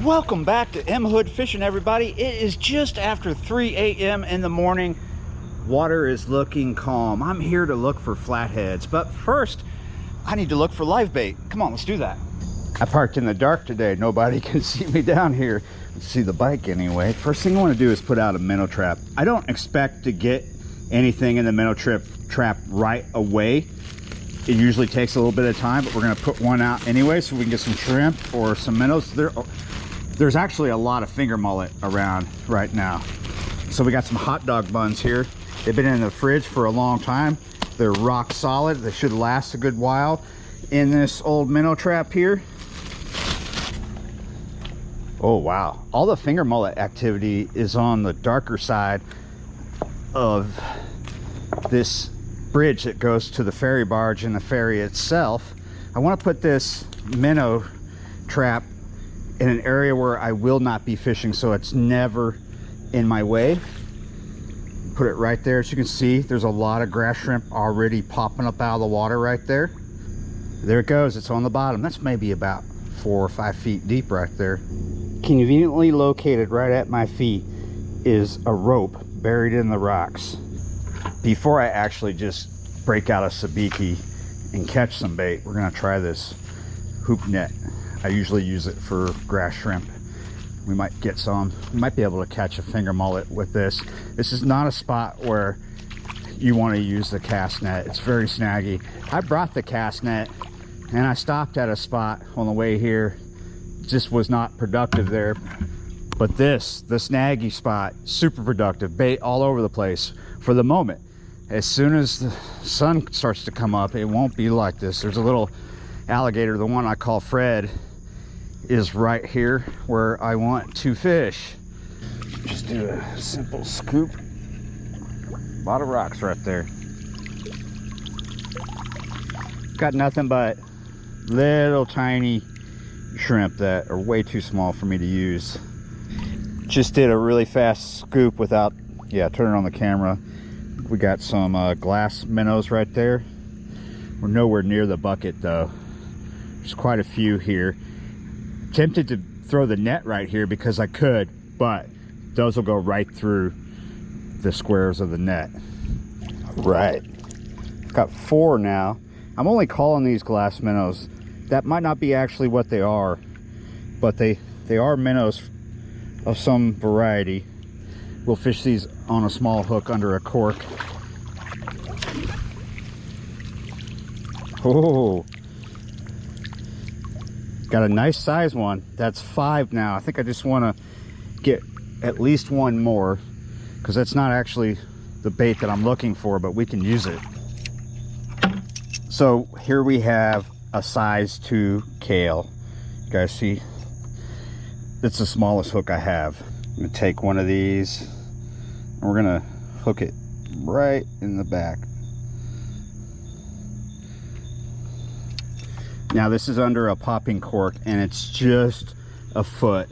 Welcome back to M Hood Fishing, everybody. It is just after 3 a.m. in the morning. Water is looking calm. I'm here to look for flatheads, but first I need to look for live bait. Come on, let's do that. I parked in the dark today. Nobody can see me down here. Let's see the bike anyway. First thing I want to do is put out a minnow trap. I don't expect to get anything in the minnow trap right away. It usually takes a little bit of time, but we're going to put one out anyway so we can get some shrimp or some minnows. There's actually a lot of finger mullet around right now. So we got some hot dog buns here. They've been in the fridge for a long time. They're rock solid. They should last a good while in this old minnow trap here. Oh wow, all the finger mullet activity is on the darker side of this bridge that goes to the ferry barge and the ferry itself. I want to put this minnow trap in an area where I will not be fishing, so it's never in my way. Put it right there. As you can see, there's a lot of grass shrimp already popping up out of the water right there. There it goes. It's on the bottom. That's maybe about 4 or 5 feet deep right there. Conveniently located right at my feet is a rope buried in the rocks. Before I actually just break out a sabiki and catch some bait, we're going to try this hoop net. I usually use it for grass shrimp. We might get some. We might be able to catch a finger mullet with this. This is not a spot where you want to use the cast net. It's very snaggy. I brought the cast net and I stopped at a spot on the way here. Just was not productive there. But this, the snaggy spot, super productive. Bait all over the place for the moment. As soon as the sun starts to come up, it won't be like this. There's a little alligator, the one I call Fred, is right here where I want to fish. Just do a simple scoop. A lot of rocks right there. Got nothing but little tiny shrimp that are way too small for me to use. Just did a really fast scoop without, turn it on the camera. We got some glass minnows right there. We're nowhere near the bucket though. There's quite a few here. Tempted to throw the net right here because I could, but those will go right through the squares of the net. Right. Got 4 now. I'm only calling these glass minnows. That might not be actually what they are, but they are minnows of some variety. We'll fish these on a small hook under a cork. Oh, got a nice size one. That's 5 now. I think I just want to get at least one more because that's not actually the bait that I'm looking for, but we can use it. So here we have a size 2 Kale. You guys see? That's the smallest hook I have. I'm gonna take one of these and we're gonna hook it right in the back. Now this is under a popping cork and it's just a foot.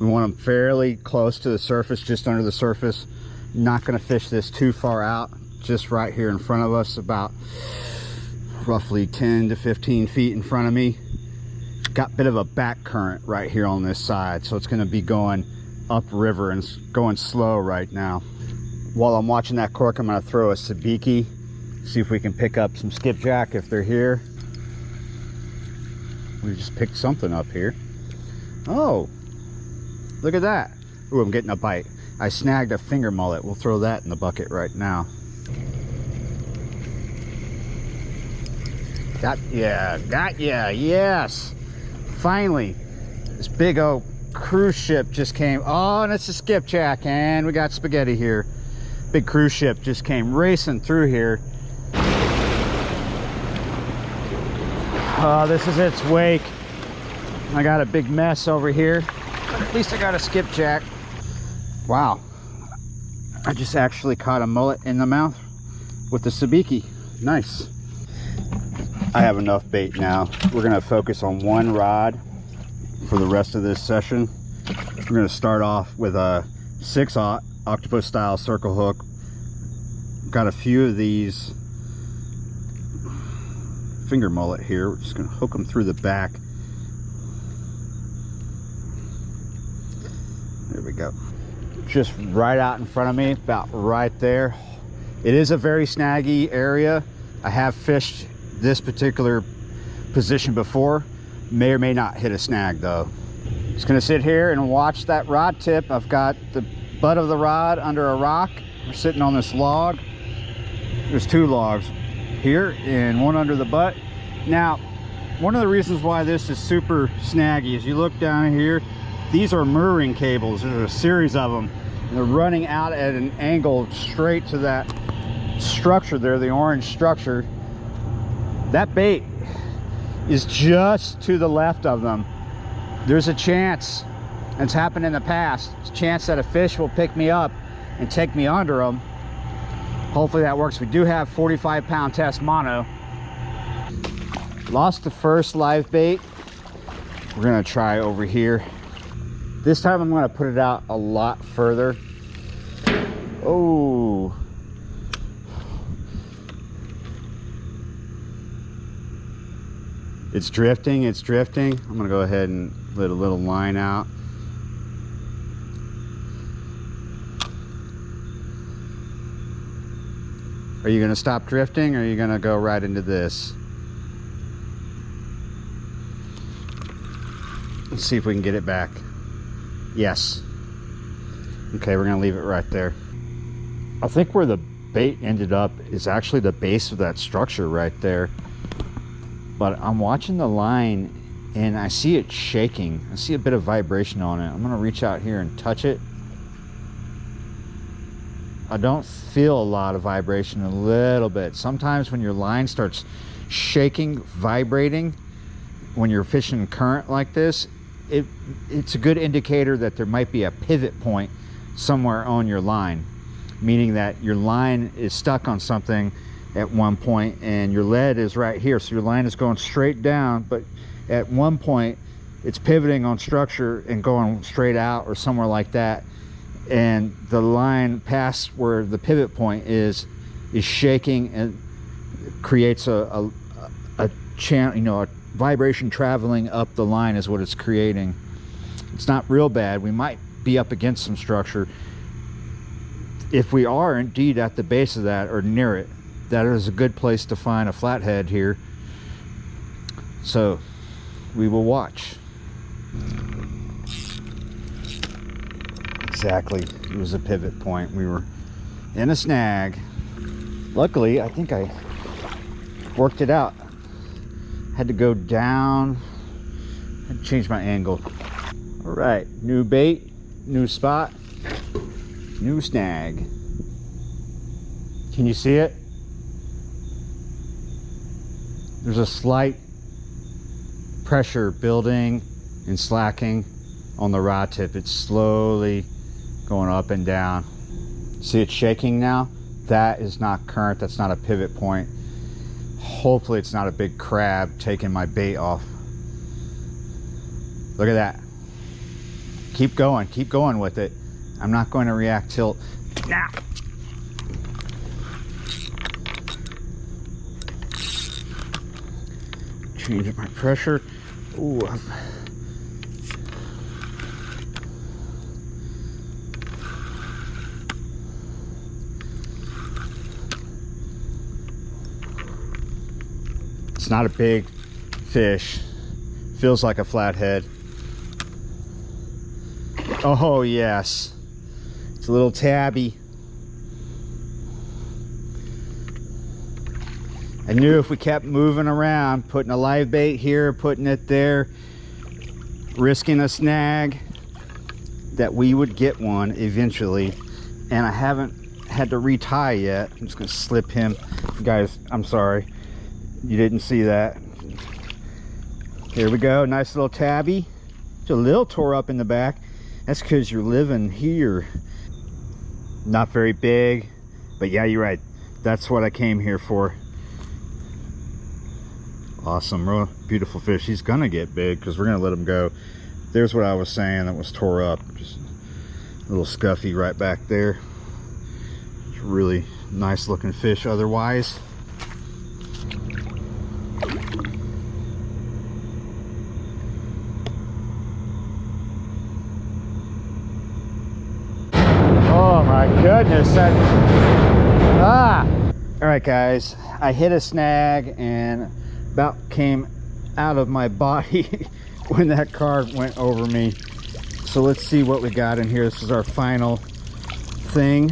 We want them fairly close to the surface, just under the surface. Not gonna fish this too far out, just right here in front of us, about roughly 10 to 15 feet in front of me. Got a bit of a back current right here on this side, so it's gonna be going upriver and going slow right now. While I'm watching that cork, I'm gonna throw a sabiki, see if we can pick up some skipjack if they're here. We just picked something up here. Oh, look at that. Ooh, I'm getting a bite. I snagged a finger mullet. We'll throw that in the bucket right now. Got ya, yes. Finally, this big old cruise ship just came. Oh, and it's a skipjack, and we got spaghetti here. Big cruise ship just came racing through here. Oh, this is its wake. I got a big mess over here, but at least I got a skipjack. Wow, I just actually caught a mullet in the mouth with the sabiki. Nice. I have enough bait now. We're gonna focus on one rod for the rest of this session. We're gonna start off with a 6/0 octopus style circle hook. Got a few of these finger mullet here. We're just gonna hook them through the back. There we go. Just right out in front of me, about right there. It is a very snaggy area. I have fished this particular position before. May or may not hit a snag though. Just gonna sit here and watch that rod tip. I've got the butt of the rod under a rock. We're sitting on this log. There's two logs here and one under the butt. Now, one of the reasons why this is super snaggy is you look down here, these are mooring cables. There's a series of them. And they're running out at an angle straight to that structure there, the orange structure. That bait is just to the left of them. There's a chance, and it's happened in the past, there's a chance that a fish will pick me up and take me under them. Hopefully that works. We do have 45-pound test mono. Lost the first live bait. We're gonna try over here. This time I'm gonna put it out a lot further. Oh. It's drifting, it's drifting. I'm gonna go ahead and let a little line out. Are you gonna stop drifting or are you gonna go right into this? Let's see if we can get it back. Yes. Okay, we're gonna leave it right there. I think where the bait ended up is actually the base of that structure right there. But I'm watching the line and I see it shaking. I see a bit of vibration on it. I'm gonna reach out here and touch it. I don't feel a lot of vibration, a little bit. Sometimes when your line starts shaking, vibrating, when you're fishing current like this, it's a good indicator that there might be a pivot point somewhere on your line, meaning that your line is stuck on something at one point and your lead is right here. So your line is going straight down, but at one point it's pivoting on structure and going straight out or somewhere like that. And the line past where the pivot point is shaking and creates a channel, you know, a vibration traveling up the line is what it's creating. It's not real bad. We might be up against some structure. If we are indeed at the base of that or near it, that is a good place to find a flathead here. So we will watch. Exactly, it was a pivot point. We were in a snag. Luckily, I think I worked it out. Had to go down and change my angle. All right, new bait, new spot, new snag. Can you see it? There's a slight pressure building and slacking on the rod tip. It's slowly going up and down. See it shaking now? That is not current. That's not a pivot point. Hopefully it's not a big crab taking my bait off. Look at that. Keep going with it. I'm not going to react till now. Changing my pressure. Ooh. It's not a big fish. Feels like a flathead. Oh yes. It's a little tabby. I knew if we kept moving around, putting a live bait here, putting it there, risking a snag, that we would get one eventually. And I haven't had to retie yet. I'm just gonna slip him. Guys, I'm sorry. You didn't see that. Here we go, nice little tabby. It's a little tore up in the back. That's because you're living here. Not very big, but yeah, you're right. That's what I came here for. Awesome, real beautiful fish. He's gonna get big because we're gonna let him go. There's what I was saying that was tore up. Just a little scuffy right back there. It's a really nice looking fish otherwise. Oh my goodness. All right, guys, I hit a snag and about came out of my body when that car went over me. So let's see what we got in here. This is our final thing.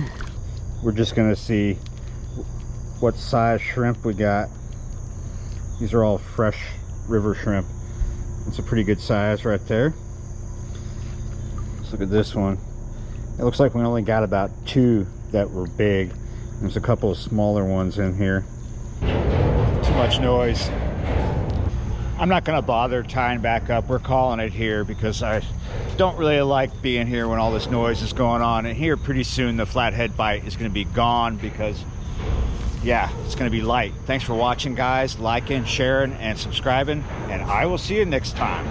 We're just gonna see what size shrimp we got. These are all fresh river shrimp. It's a pretty good size right there. Let's look at this one. It looks like we only got about 2 that were big. There's a couple of smaller ones in here. Too much noise. I'm not gonna bother tying back up. We're calling it here because I don't really like being here when all this noise is going on. And here pretty soon the flathead bite is gonna be gone because, yeah, it's gonna be light. Thanks for watching, guys. Liking, sharing, and subscribing, and I will see you next time.